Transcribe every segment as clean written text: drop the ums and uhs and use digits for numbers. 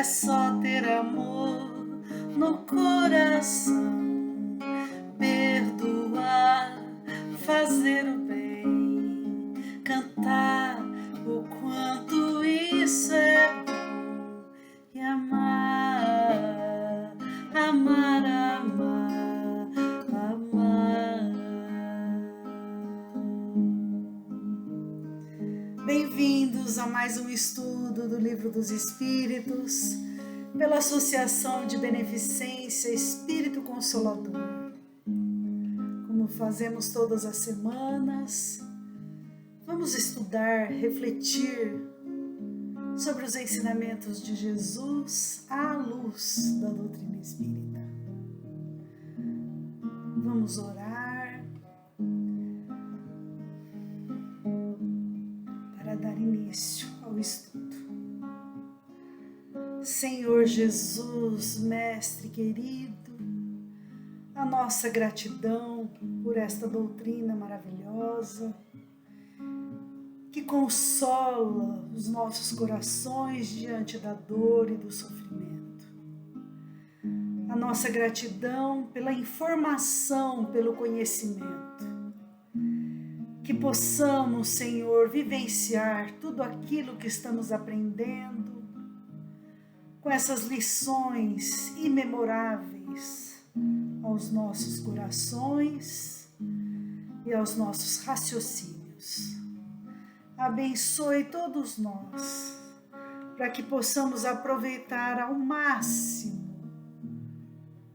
só ter amor no coração, perdoar, fazer o bem, cantar o quanto isso é bom e amar, amar, amar, amar. Bem-vindos a mais um estudo do Livro dos Espíritos, pela Associação de Beneficência Espírito Consolador. Como fazemos todas as semanas, vamos estudar, refletir sobre os ensinamentos de Jesus à luz da doutrina espírita. Vamos orar para dar início ao estudo. Senhor Jesus, Mestre querido, a nossa gratidão por esta doutrina maravilhosa que consola os nossos corações diante da dor e do sofrimento. A nossa gratidão pela informação, pelo conhecimento. Que possamos, Senhor, vivenciar tudo aquilo que estamos aprendendo com essas lições imemoráveis aos nossos corações e aos nossos raciocínios. Abençoe todos nós, para que possamos aproveitar ao máximo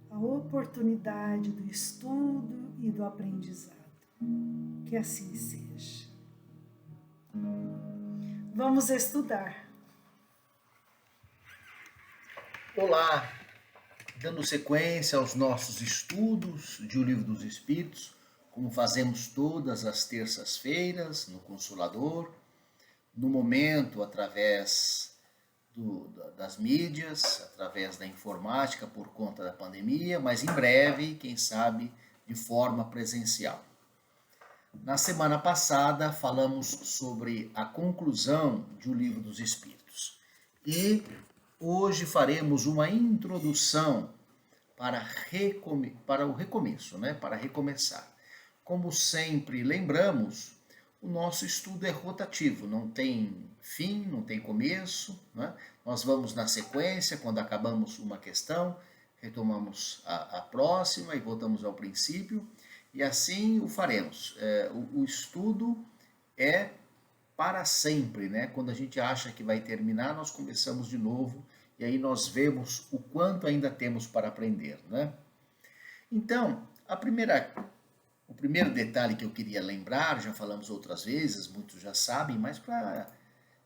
a oportunidade do estudo e do aprendizado. Que assim seja. Vamos estudar. Olá, dando sequência aos nossos estudos de O Livro dos Espíritos, como fazemos todas as terças-feiras no Consolador, no momento através das mídias, através da informática por conta da pandemia, mas em breve, quem sabe, de forma presencial. Na semana passada falamos sobre a conclusão de O Livro dos Espíritos e hoje faremos uma introdução para o recomeço, para recomeçar. Como sempre lembramos, o nosso estudo é rotativo, não tem fim, não tem começo. Nós vamos na sequência, quando acabamos uma questão, retomamos a próxima e voltamos ao princípio, e assim o faremos. O estudo é para sempre, Quando a gente acha que vai terminar, nós começamos de novo e aí nós vemos o quanto ainda temos para aprender, Então, o primeiro detalhe que eu queria lembrar, já falamos outras vezes, muitos já sabem, mas para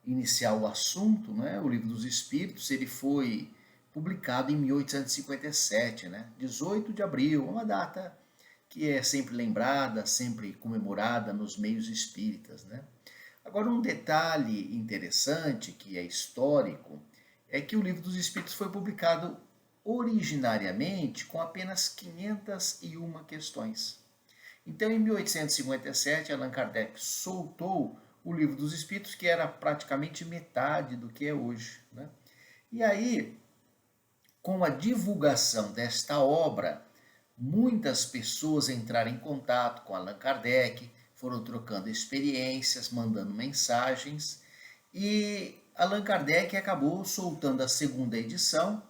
iniciar o assunto, o Livro dos Espíritos, ele foi publicado em 1857, 18 de abril, uma data que é sempre lembrada, sempre comemorada nos meios espíritas, Agora, um detalhe interessante, que é histórico, é que o Livro dos Espíritos foi publicado originariamente com apenas 501 questões. Então, em 1857, Allan Kardec soltou o Livro dos Espíritos, que era praticamente metade do que é hoje. E aí, com a divulgação desta obra, muitas pessoas entraram em contato com Allan Kardec, foram trocando experiências, mandando mensagens, e Allan Kardec acabou soltando a segunda edição,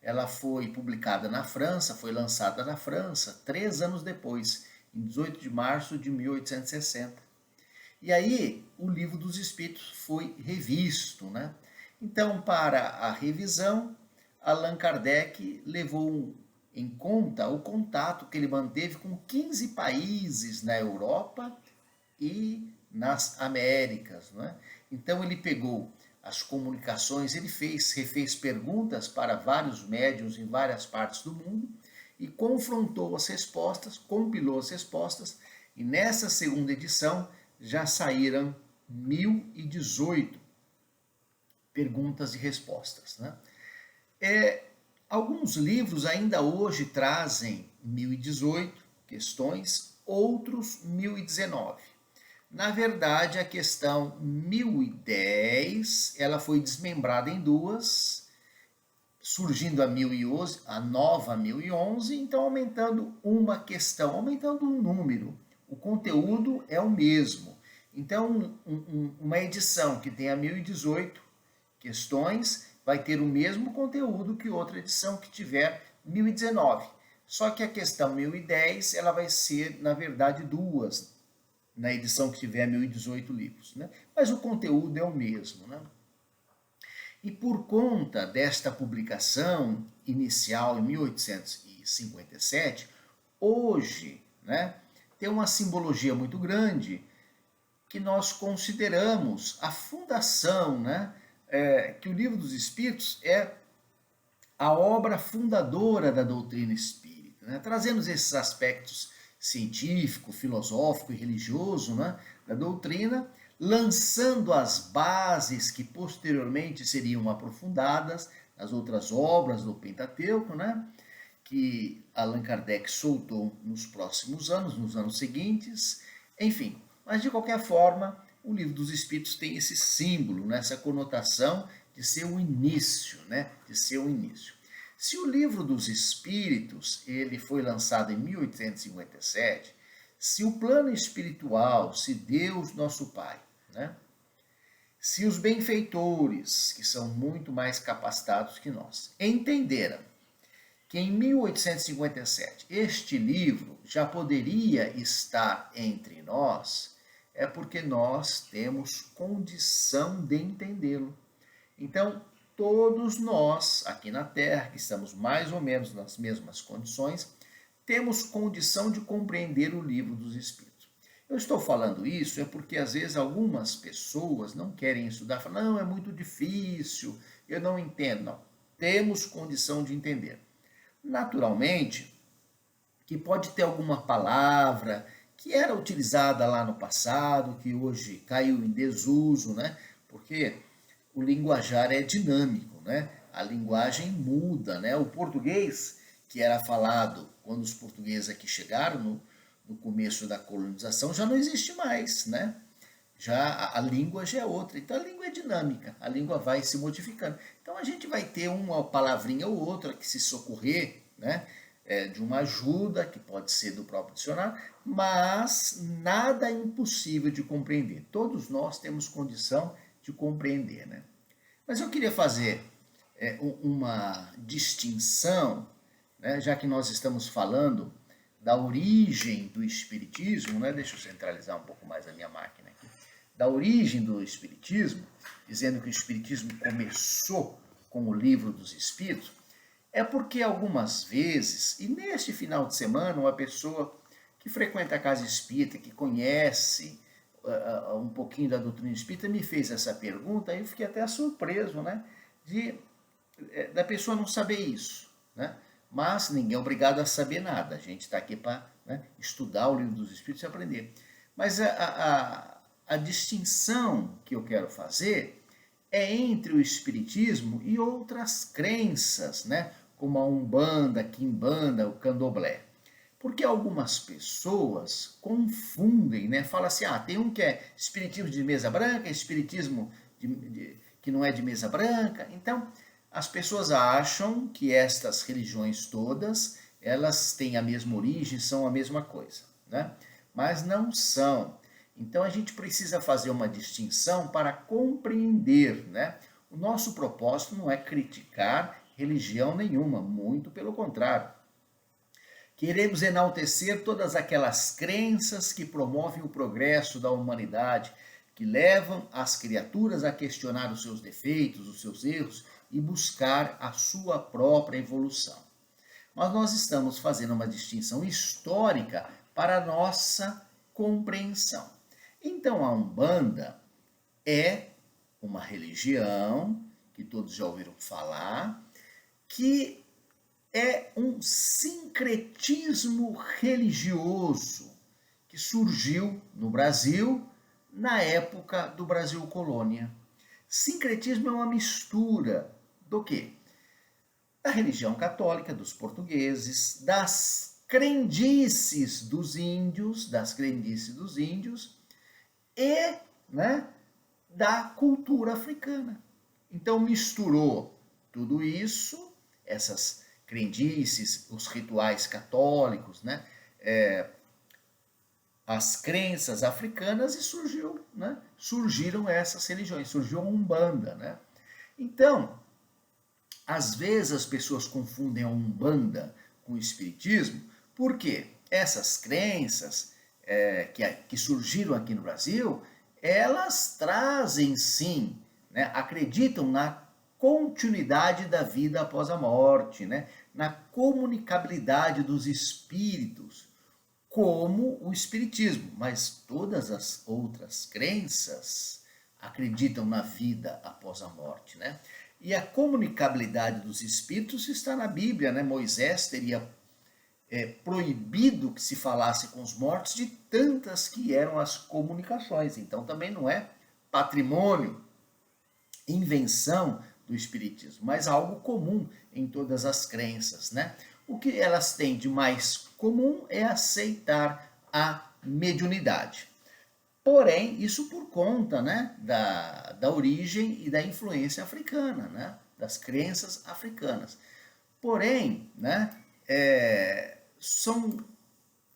Ela foi publicada na França, foi lançada na França 3 anos depois, em 18 de março de 1860. E aí o Livro dos Espíritos foi revisto, Então, para a revisão, Allan Kardec levou em conta o contato que ele manteve com 15 países na Europa e nas Américas. Então ele pegou as comunicações, ele refez perguntas para vários médiuns em várias partes do mundo e confrontou as respostas, compilou as respostas, e nessa segunda edição já saíram 1018 perguntas e respostas. Alguns livros ainda hoje trazem 1018 questões, outros 1019. Na verdade, a questão 1010 ela foi desmembrada em duas surgindo a nova 1011, então aumentando uma questão, aumentando um número. O conteúdo é o mesmo. Então, uma edição que tenha 1018 questões vai ter o mesmo conteúdo que outra edição que tiver 1019. Só que a questão 1010, ela vai ser, na verdade, duas, na edição que tiver 1018 livros, né? Mas o conteúdo é o mesmo, né? E por conta desta publicação inicial em 1857, hoje, né, tem uma simbologia muito grande que nós consideramos a fundação, né, que o Livro dos Espíritos é a obra fundadora da doutrina espírita, né, trazendo esses aspectos científico, filosófico e religioso, né, da doutrina, lançando as bases que posteriormente seriam aprofundadas nas outras obras do Pentateuco, né, que Allan Kardec soltou nos próximos anos, nos anos seguintes, enfim. Mas, de qualquer forma, o Livro dos Espíritos tem esse símbolo, né, essa conotação de ser o início, né, de ser o início. Se o Livro dos Espíritos ele foi lançado em 1857, se o plano espiritual, se Deus, nosso Pai, né, se os benfeitores, que são muito mais capacitados que nós, entenderam que em 1857 este livro já poderia estar entre nós, é porque nós temos condição de entendê-lo. Então, todos nós aqui na Terra, que estamos mais ou menos nas mesmas condições, temos condição de compreender o Livro dos Espíritos. Eu estou falando isso porque às vezes algumas pessoas não querem estudar, falam, não, é muito difícil, eu não entendo. Não, temos condição de entender. Naturalmente, que pode ter alguma palavra que era utilizada lá no passado, que hoje caiu em desuso, né? Porque o linguajar é dinâmico, né? A linguagem muda, né? O português, que era falado quando os portugueses aqui chegaram, no começo da colonização, já não existe mais, né? Já a língua já é outra. Então a língua é dinâmica, a língua vai se modificando. Então a gente vai ter uma palavrinha ou outra que se socorrer, né, de uma ajuda, que pode ser do próprio dicionário, mas nada é impossível de compreender. Todos nós temos condição de compreender, né? Mas eu queria fazer uma distinção, né, já que nós estamos falando da origem do Espiritismo, né? Deixa eu centralizar um pouco mais a minha máquina aqui. Da origem do Espiritismo, dizendo que o Espiritismo começou com o Livro dos Espíritos, é porque algumas vezes, e neste final de semana, uma pessoa que frequenta a casa espírita, que conhece um pouquinho da doutrina espírita, me fez essa pergunta e eu fiquei até surpreso, né, da pessoa não saber isso, né? Mas ninguém é obrigado a saber nada, a gente está aqui para, né, estudar o Livro dos Espíritos e aprender. Mas a distinção que eu quero fazer é entre o Espiritismo e outras crenças, né, como a Umbanda, a Quimbanda, o Candomblé. Porque algumas pessoas confundem, né? Falam assim, tem um que é espiritismo de mesa branca, espiritismo que não é de mesa branca. Então, as pessoas acham que estas religiões todas, elas têm a mesma origem, são a mesma coisa, né? Mas não são. Então, a gente precisa fazer uma distinção para compreender, né? O nosso propósito não é criticar religião nenhuma, muito pelo contrário. Queremos enaltecer todas aquelas crenças que promovem o progresso da humanidade, que levam as criaturas a questionar os seus defeitos, os seus erros e buscar a sua própria evolução. Mas nós estamos fazendo uma distinção histórica para a nossa compreensão. Então a Umbanda é uma religião, que todos já ouviram falar, que é um sincretismo religioso que surgiu no Brasil na época do Brasil colônia. Sincretismo é uma mistura do quê? Da religião católica dos portugueses, das crendices dos índios, e, né, da cultura africana. Então misturou tudo isso essas crendices, os rituais católicos, né? As crenças africanas e surgiram essas religiões, surgiu a Umbanda, né? Então, às vezes as pessoas confundem a Umbanda com o Espiritismo, porque essas crenças que surgiram aqui no Brasil, elas trazem sim, né, acreditam na continuidade da vida após a morte, né, na comunicabilidade dos espíritos, como o Espiritismo, mas todas as outras crenças acreditam na vida após a morte, né? E a comunicabilidade dos espíritos está na Bíblia, né? Moisés teria proibido que se falasse com os mortos de tantas que eram as comunicações. Então também não é patrimônio, invenção do Espiritismo, mas algo comum em todas as crenças, né? O que elas têm de mais comum é aceitar a mediunidade. Porém, isso por conta, né, da origem e da influência africana, né, das crenças africanas. Porém, né, são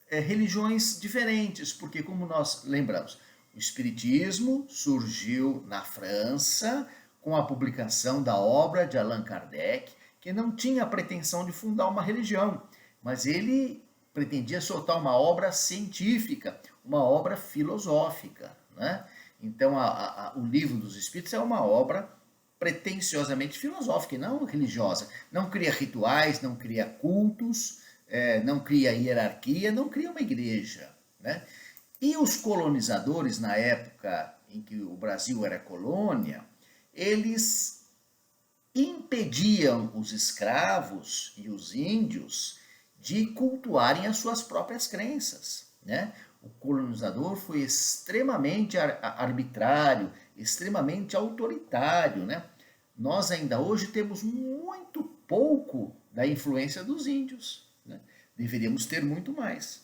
religiões diferentes, porque como nós lembramos, o Espiritismo surgiu na França com a publicação da obra de Allan Kardec, que não tinha a pretensão de fundar uma religião, mas ele pretendia soltar uma obra científica, uma obra filosófica, né? Então, o Livro dos Espíritos é uma obra pretensiosamente filosófica e não religiosa. Não cria rituais, não cria cultos, não cria hierarquia, não cria uma igreja, né? E os colonizadores, na época em que o Brasil era colônia, eles impediam os escravos e os índios de cultuarem as suas próprias crenças, né? O colonizador foi extremamente arbitrário, extremamente autoritário, né? Nós ainda hoje temos muito pouco da influência dos índios, né? Deveríamos ter muito mais.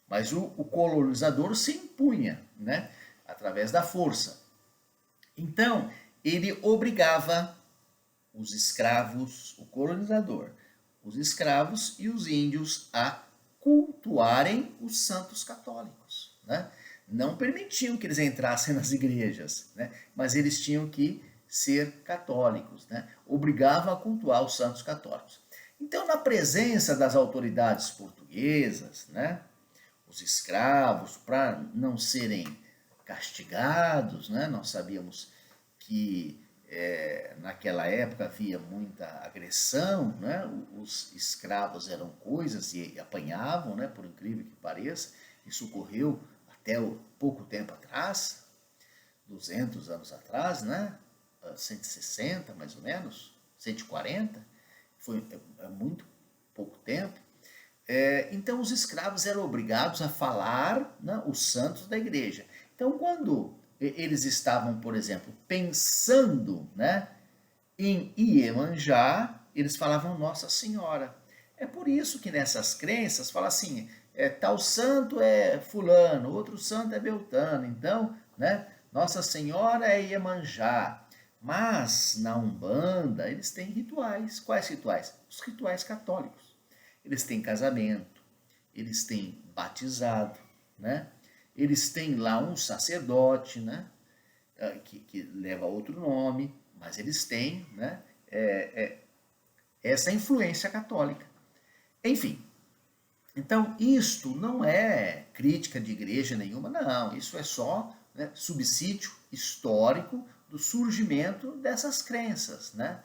Mas o colonizador se impunha, né? Através da força. Então, ele obrigava os escravos, o colonizador, os escravos e os índios a cultuarem os santos católicos, né? Não permitiam que eles entrassem nas igrejas, né? Mas eles tinham que ser católicos, né? Obrigavam a cultuar os santos católicos. Então, na presença das autoridades portuguesas, né, os escravos, para não serem castigados, né, nós sabíamos que naquela época havia muita agressão, né? Os escravos eram coisas e apanhavam, né? Por incrível que pareça. Isso ocorreu até pouco tempo atrás, 200 anos atrás, né? 160 mais ou menos, 140, foi muito pouco tempo. Então os escravos eram obrigados a falar, né, os santos da igreja. Então quando eles estavam, por exemplo, pensando, né, em Iemanjá, eles falavam Nossa Senhora. É por isso que nessas crenças fala assim, tal santo é fulano, outro santo é Beltano. Então, né, Nossa Senhora é Iemanjá. Mas na Umbanda eles têm rituais. Quais rituais? Os rituais católicos. Eles têm casamento, eles têm batizado, né? Eles têm lá um sacerdote, né? Que leva outro nome, mas eles têm, né? Essa influência católica. Enfim, então isto não é crítica de igreja nenhuma, não. Isso é só, né, subsídio histórico do surgimento dessas crenças, né?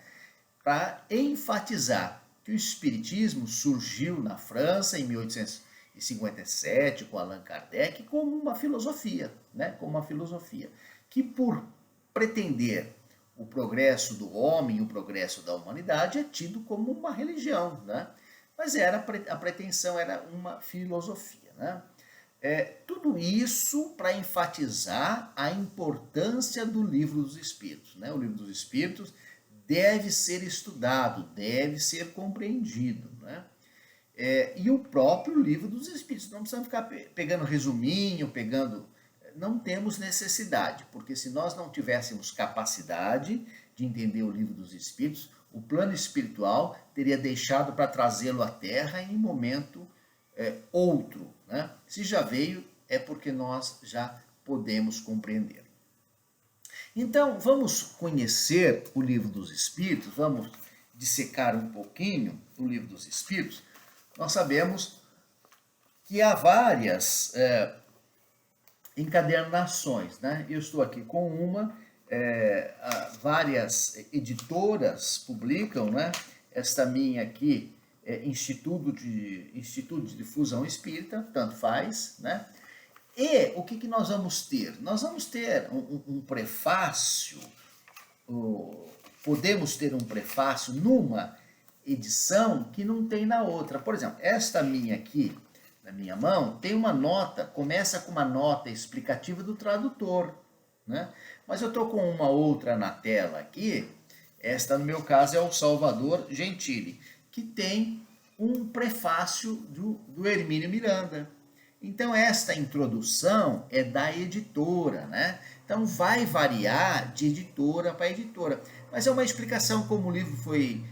Para enfatizar que o Espiritismo surgiu na França em 1857 com Allan Kardec como uma filosofia, né? Como uma filosofia que, por pretender o progresso do homem, o progresso da humanidade, é tido como uma religião, né? Mas a pretensão era uma filosofia, né? Tudo isso para enfatizar a importância do Livro dos Espíritos, né? O Livro dos Espíritos deve ser estudado, deve ser compreendido, né? E o próprio Livro dos Espíritos, não precisamos ficar pegando resuminho, não temos necessidade, porque se nós não tivéssemos capacidade de entender o Livro dos Espíritos, o plano espiritual teria deixado para trazê-lo à Terra em um momento outro, né? Se já veio, é porque nós já podemos compreender. Então, vamos conhecer o Livro dos Espíritos, vamos dissecar um pouquinho o Livro dos Espíritos. Nós sabemos que há várias encadernações, né? Eu estou aqui com uma, várias editoras publicam, né? Esta minha aqui, Instituto de Difusão Espírita, tanto faz, né? E o que nós vamos ter? Nós vamos ter um prefácio, podemos ter um prefácio numa edição que não tem na outra. Por exemplo, esta minha aqui, na minha mão, tem uma nota, começa com uma nota explicativa do tradutor, né? Mas eu estou com uma outra na tela aqui, esta no meu caso é o Salvador Gentili, que tem um prefácio do Hermínio Miranda. Então esta introdução é da editora, né? Então vai variar de editora para editora, mas é uma explicação como o livro foi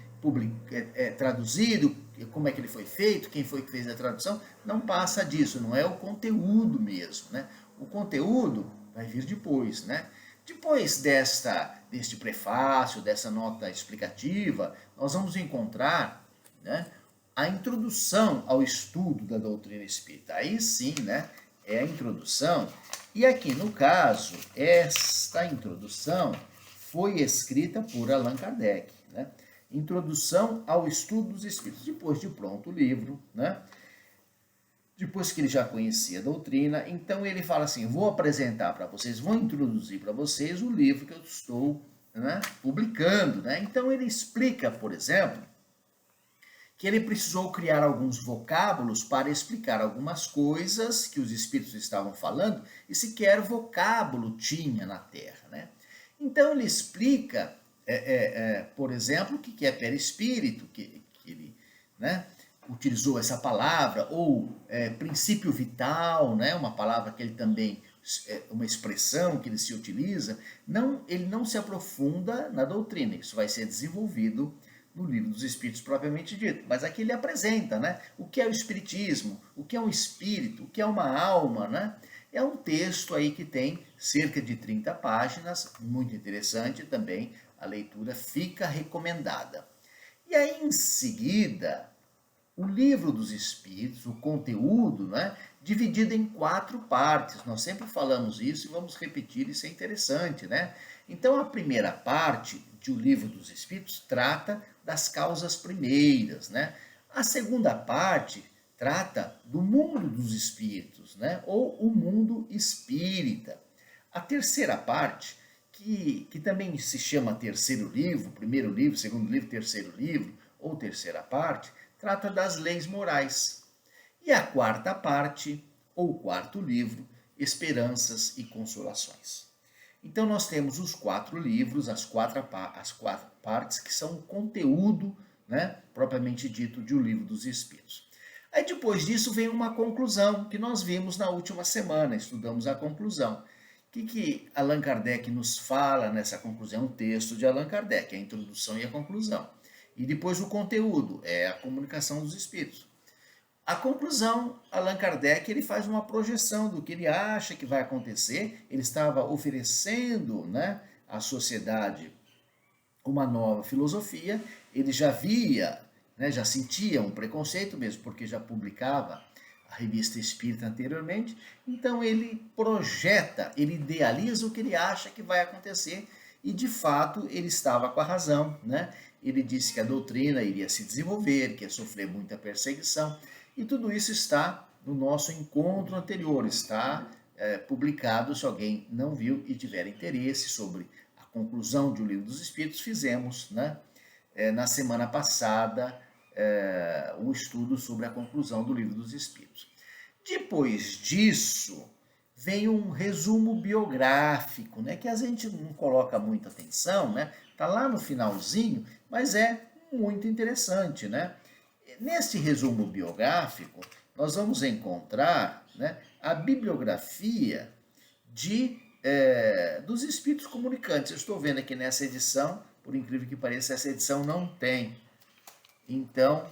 traduzido, como é que ele foi feito, quem foi que fez a tradução, não passa disso, não é o conteúdo mesmo, né? O conteúdo vai vir depois, né? Depois deste prefácio, dessa nota explicativa, nós vamos encontrar, né, a introdução ao estudo da doutrina espírita. Aí sim, né, é a introdução. E aqui, no caso, esta introdução foi escrita por Allan Kardec, né? Introdução ao estudo dos espíritos. Depois de pronto o livro, né? Depois que ele já conhecia a doutrina, então ele fala assim, vou apresentar para vocês, vou introduzir para vocês o livro que eu estou, né, publicando, né? Então ele explica, por exemplo, que ele precisou criar alguns vocábulos para explicar algumas coisas que os espíritos estavam falando e sequer vocábulo tinha na Terra, né? Então ele explica, por exemplo, o que é perispírito, que ele, né, utilizou essa palavra, ou princípio vital, né, uma palavra que ele também, uma expressão que ele se utiliza, ele não se aprofunda na doutrina, isso vai ser desenvolvido no Livro dos Espíritos propriamente dito, mas aqui ele apresenta, né, o que é o espiritismo, o que é um espírito, o que é uma alma, né? É um texto aí que tem cerca de 30 páginas, muito interessante também, a leitura fica recomendada. E aí em seguida, o Livro dos Espíritos, o conteúdo, né, dividido em 4 partes, nós sempre falamos isso e vamos repetir, isso é interessante, né? Então a primeira parte do Livro dos Espíritos trata das causas primeiras, né? A segunda parte trata do mundo dos espíritos, né? Ou o mundo espírita. A terceira parte, que também se chama terceiro livro, primeiro livro, segundo livro, terceiro livro, ou terceira parte, trata das leis morais. E a quarta parte, ou quarto livro, esperanças e consolações. Então nós temos os 4 livros, as quatro partes que são o conteúdo, né, propriamente dito, de O Livro dos Espíritos. Aí depois disso vem uma conclusão, que nós vimos na última semana, estudamos a conclusão. O que Allan Kardec nos fala nessa conclusão? É um texto de Allan Kardec, a introdução e a conclusão. E depois o conteúdo, é a comunicação dos espíritos. A conclusão, Allan Kardec, ele faz uma projeção do que ele acha que vai acontecer. Ele estava oferecendo, né, à sociedade uma nova filosofia. Ele já via, né, já sentia um preconceito mesmo, porque já publicava a Revista Espírita anteriormente. Então ele projeta, ele idealiza o que ele acha que vai acontecer. E de fato ele estava com a razão, né? Ele disse que a doutrina iria se desenvolver, que ia sofrer muita perseguição. E tudo isso está no nosso encontro anterior, está publicado, se alguém não viu e tiver interesse sobre a conclusão de O Livro dos Espíritos, fizemos, né, na semana passada um estudo sobre a conclusão do Livro dos Espíritos. Depois disso, vem um resumo biográfico, né, que a gente não coloca muita atenção, né, está lá no finalzinho, mas é muito interessante, né? Nesse resumo biográfico, nós vamos encontrar, né, a bibliografia dos espíritos comunicantes. Eu estou vendo aqui nessa edição, por incrível que pareça, essa edição não tem. Então,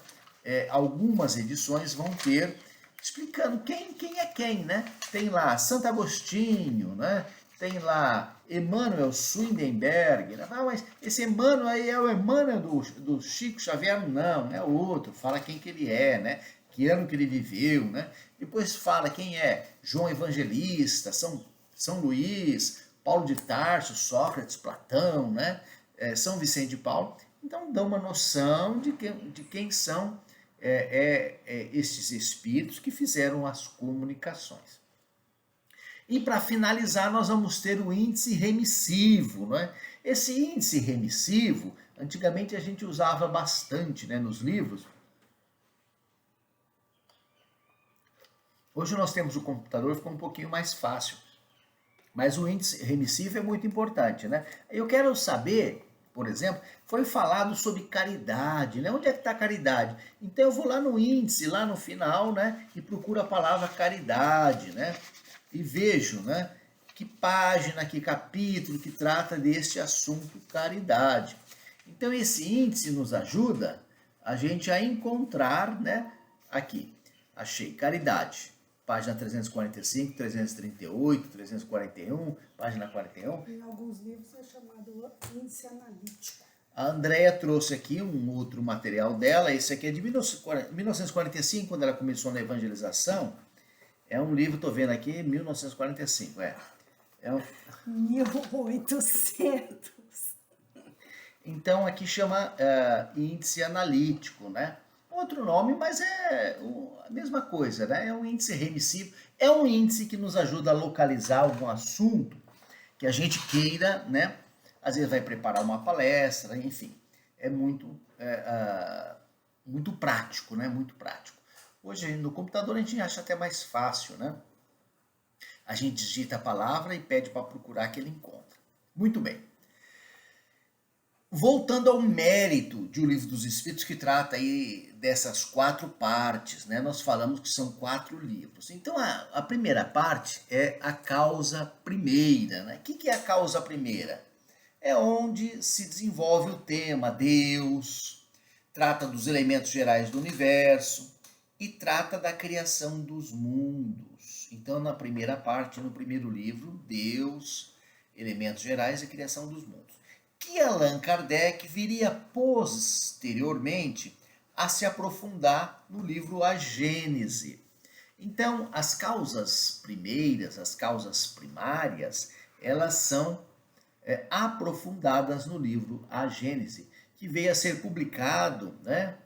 algumas edições vão ter explicando quem é quem, né? Tem lá Santo Agostinho, né? Tem lá Emanuel Swedenborg, né? Ah, mas esse Emmanuel aí é o Emmanuel do Chico Xavier? Não, é outro, fala quem que ele é, né? Que ano que ele viveu, né? Depois fala quem é João Evangelista, São Luís, Paulo de Tarso, Sócrates, Platão, né? São Vicente de Paulo. Então dá uma noção de quem são esses espíritos que fizeram as comunicações. E para finalizar, nós vamos ter o índice remissivo. Não é? Esse índice remissivo, antigamente a gente usava bastante, né, nos livros. Hoje nós temos o computador, ficou um pouquinho mais fácil. Mas o índice remissivo é muito importante. Né? Eu quero saber, por exemplo, foi falado sobre caridade, né? Onde é que está a caridade? Então eu vou lá no índice, lá no final, né? E procuro a palavra caridade, né? E vejo, né? Que página, que capítulo que trata deste assunto caridade. Então esse índice nos ajuda a gente a encontrar, né? Aqui, achei caridade. Página 345, 338, 341, página 41. Em alguns livros é chamado índice analítico. A Andrea trouxe aqui um outro material dela, esse aqui é de 1945, quando ela começou na evangelização. É um livro, estou vendo aqui, 1945, É 1800. Então aqui chama índice analítico, né? Outro nome, mas é a mesma coisa, né? É um índice remissivo, é um índice que nos ajuda a localizar algum assunto que a gente queira, né? Às vezes vai preparar uma palestra, enfim. É muito prático, né? Muito prático. Hoje no computador a gente acha até mais fácil, né? A gente digita a palavra e pede para procurar que ele encontra. Muito bem. Voltando ao mérito de O Livro dos Espíritos, que trata aí dessas 4 partes, né? Nós falamos que são 4 livros. Então, a primeira parte é a causa primeira, né? O que é a causa primeira? É onde se desenvolve o tema Deus, trata dos elementos gerais do universo e trata da criação dos mundos. Então, na primeira parte, no primeiro livro, Deus, elementos gerais e criação dos mundos. Que Allan Kardec viria posteriormente a se aprofundar no livro A Gênese. Então, as causas primeiras, as causas primárias, elas são aprofundadas no livro A Gênese, que veio a ser publicado, né,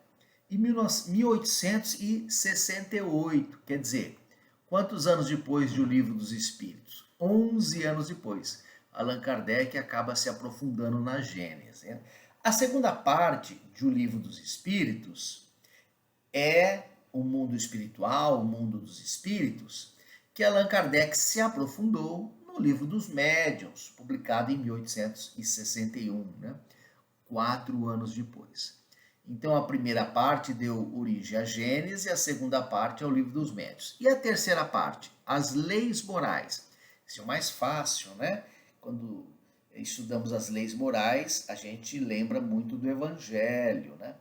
em 1868. Quer dizer, quantos anos depois de O Livro dos Espíritos? 11 anos depois. Allan Kardec acaba se aprofundando na Gênese. Né? A segunda parte de O Livro dos Espíritos é o mundo espiritual, o mundo dos espíritos, que Allan Kardec se aprofundou no Livro dos Médiuns, publicado em 1861, né? 4 anos depois. Então a primeira parte deu origem à Gênese, a segunda parte ao Livro dos Médiuns. E a terceira parte, as leis morais. Isso é o mais fácil, né? Quando estudamos as leis morais, a gente lembra muito do Evangelho, né?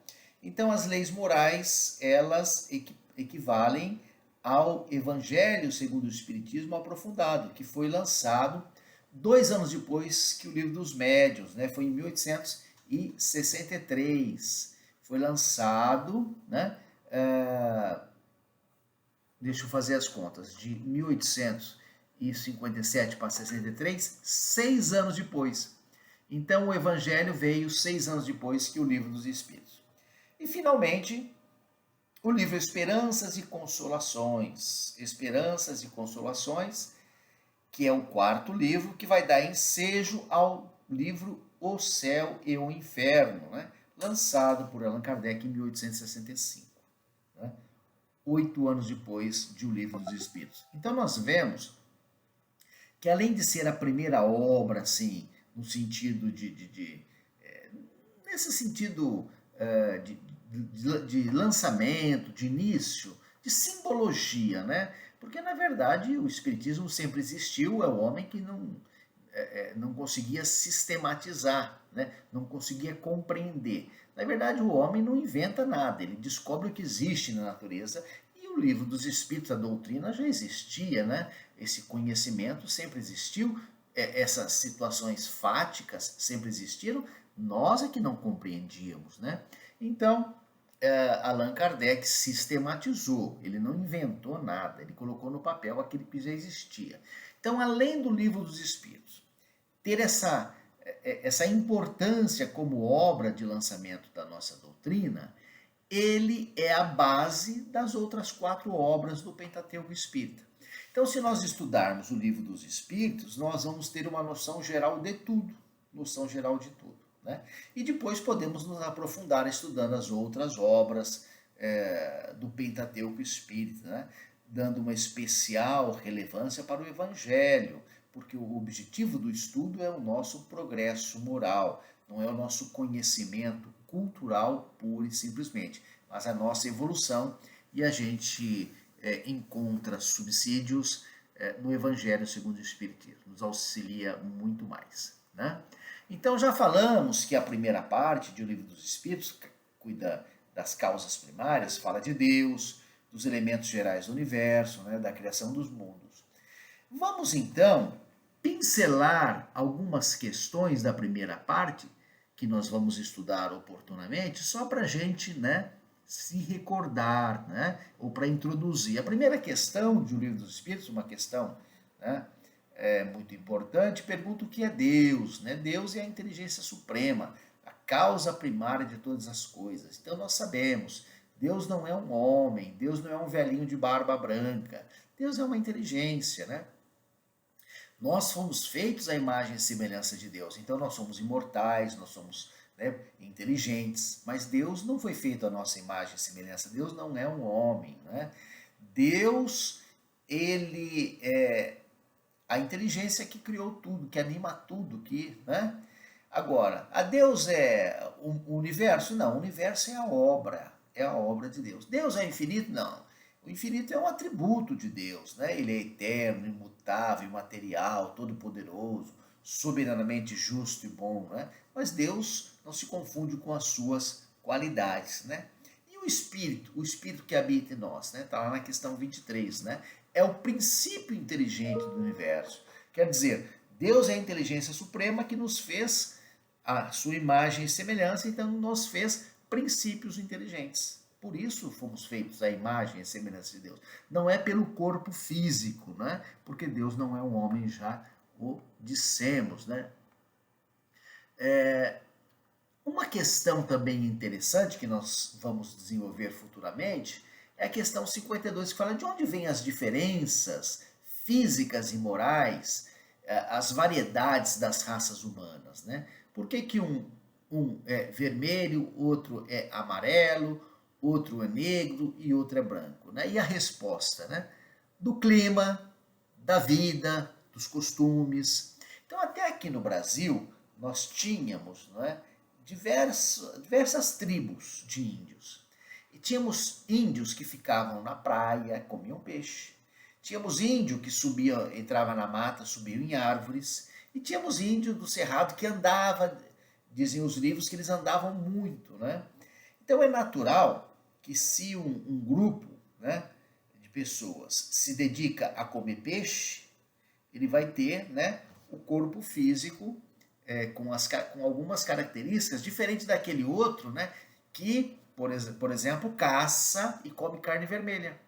Então, as leis morais, elas equivalem ao Evangelho segundo o Espiritismo aprofundado, que foi lançado 2 anos depois que o Livro dos Médiuns, né? Foi em 1863. Foi lançado, né? Deixa eu fazer as contas, de 1857 para 63, 6 anos depois. Então o Evangelho veio 6 anos depois que o Livro dos Espíritos. E finalmente, o livro Esperanças e Consolações. Esperanças e Consolações, que é o 4º livro, que vai dar ensejo ao livro O Céu e o Inferno, né? Lançado por Allan Kardec em 1865. Né? 8 anos depois de O Livro dos Espíritos. Então nós vemos que além de ser a primeira obra, assim, no sentido nesse sentido de lançamento, de início, de simbologia, né? Porque na verdade o Espiritismo sempre existiu, é o homem que não não conseguia sistematizar, né? Não conseguia compreender. Na verdade, o homem não inventa nada, ele descobre o que existe na natureza, e o livro dos Espíritos, a doutrina já existia, né? Esse conhecimento sempre existiu, essas situações fáticas sempre existiram, nós é que não compreendíamos, né? Então, Allan Kardec sistematizou, ele não inventou nada, ele colocou no papel aquilo que já existia. Então, além do livro dos Espíritos ter essa importância como obra de lançamento da nossa doutrina, ele é a base das outras 4 obras do Pentateuco Espírita. Então, se nós estudarmos o livro dos Espíritos, nós vamos ter uma noção geral de tudo, noção geral de tudo. Né? E depois podemos nos aprofundar estudando as outras obras do Pentateuco Espírita, né? Dando uma especial relevância para o Evangelho, porque o objetivo do estudo é o nosso progresso moral, não é o nosso conhecimento cultural pura e simplesmente, mas a nossa evolução, e a gente encontra subsídios no Evangelho segundo o Espiritismo, nos auxilia muito mais. Né? Então já falamos que a primeira parte do Livro dos Espíritos cuida das causas primárias, fala de Deus, dos elementos gerais do universo, né, da criação dos mundos. Vamos então pincelar algumas questões da primeira parte, que nós vamos estudar oportunamente, só para a gente, né, se recordar, né, ou para introduzir. A primeira questão do Livro dos Espíritos, uma questão, né, muito importante, pergunta o que é Deus. Né? Deus é a inteligência suprema, a causa primária de todas as coisas. Então nós sabemos, Deus não é um homem, Deus não é um velhinho de barba branca, Deus é uma inteligência, né? Nós fomos feitos à imagem e semelhança de Deus, então nós somos imortais, nós somos, né, inteligentes, mas Deus não foi feito à nossa imagem e semelhança, Deus não é um homem, né? Deus, ele é a inteligência que criou tudo, que anima tudo, né? Agora, a Deus é o universo? Não, o universo é a obra de Deus. Deus é infinito? Não. O infinito é um atributo de Deus, né? Ele é eterno, imutável, imaterial, todo-poderoso, soberanamente justo e bom, né? Mas Deus não se confunde com as suas qualidades, né? E o Espírito que habita em nós, né? Está lá na questão 23, né? É o princípio inteligente do universo. Quer dizer, Deus é a inteligência suprema que nos fez a sua imagem e semelhança, então nos fez princípios inteligentes. Por isso fomos feitos à imagem e semelhança de Deus. Não é pelo corpo físico, né? Porque Deus não é um homem, já o dissemos, né? Uma questão também interessante que nós vamos desenvolver futuramente é a questão 52, que fala de onde vêm as diferenças físicas e morais, as variedades das raças humanas, né? Por que um é vermelho, outro é amarelo, outro é negro e outro é branco, né? E a resposta, né? Do clima, da vida, dos costumes. Então, até aqui no Brasil, nós tínhamos, não é, diversas tribos de índios. E tínhamos índios que ficavam na praia, comiam peixe. Tínhamos índio que subia, entrava na mata, subia em árvores. E tínhamos índio do cerrado que andava, diziam os livros que eles andavam muito, né? Então é natural que se um grupo, né, de pessoas se dedica a comer peixe, ele vai ter, né, o corpo físico com algumas características diferentes daquele outro, né, que, por exemplo, caça e come carne vermelha,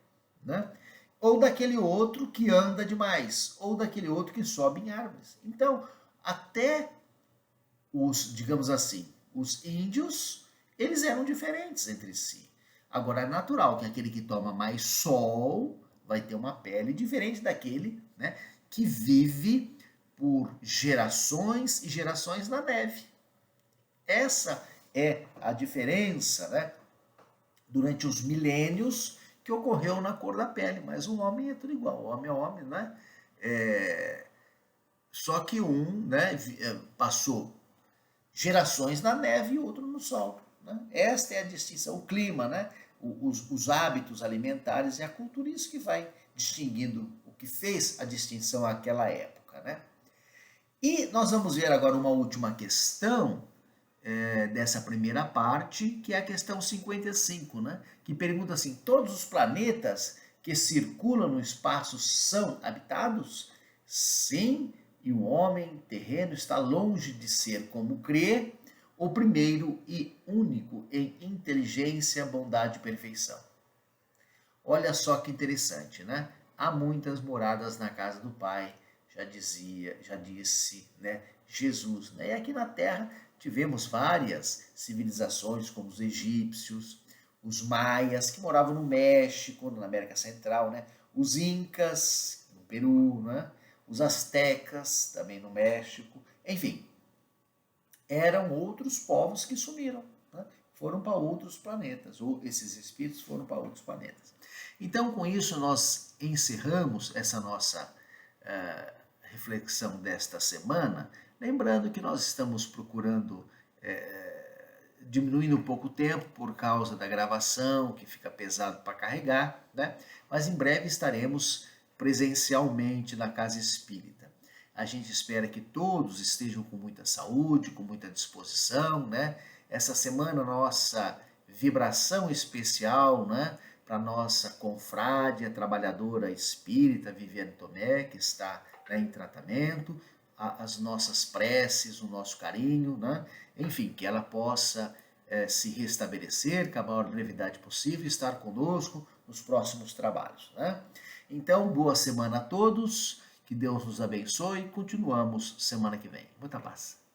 né? Ou daquele outro que anda demais, ou daquele outro que sobe em árvores. Então, até digamos assim, os índios, eles eram diferentes entre si. Agora, é natural que aquele que toma mais sol vai ter uma pele diferente daquele, né, que vive por gerações e gerações na neve. Essa é a diferença, né, durante os milênios que ocorreu na cor da pele, mas o homem é tudo igual, o homem é homem, né? Só que né, passou gerações na neve e outro no sol. Né? Esta é a distinção, o clima, né? Os hábitos alimentares e a cultura, isso que vai distinguindo, o que fez a distinção àquela época. Né? E nós vamos ver agora uma última questão dessa primeira parte, que é a questão 55, né? Que pergunta assim: todos os planetas que circulam no espaço são habitados? Sim, e o homem terreno está longe de ser, como crê, o primeiro e único em inteligência, bondade e perfeição. Olha só que interessante, né? Há muitas moradas na casa do Pai, já disse, né, Jesus, né? E aqui na Terra tivemos várias civilizações, como os egípcios, os maias, que moravam no México, na América Central, né? Os incas, no Peru, né? Os astecas, também no México. Enfim, eram outros povos que sumiram, né? Foram para outros planetas, ou esses espíritos foram para outros planetas. Então, com isso, nós encerramos essa nossa reflexão desta semana, lembrando que nós estamos procurando diminuindo um pouco o tempo por causa da gravação, que fica pesado para carregar, né? Mas em breve estaremos presencialmente na Casa Espírita. A gente espera que todos estejam com muita saúde, com muita disposição, né? Essa semana nossa vibração especial, né, para nossa confrade, a trabalhadora espírita Viviane Tomé, que está, né, em tratamento, as nossas preces, o nosso carinho, né? Enfim, que ela possa se restabelecer com a maior brevidade possível e estar conosco nos próximos trabalhos, né? Então, boa semana a todos, que Deus nos abençoe e continuamos semana que vem. Muita paz.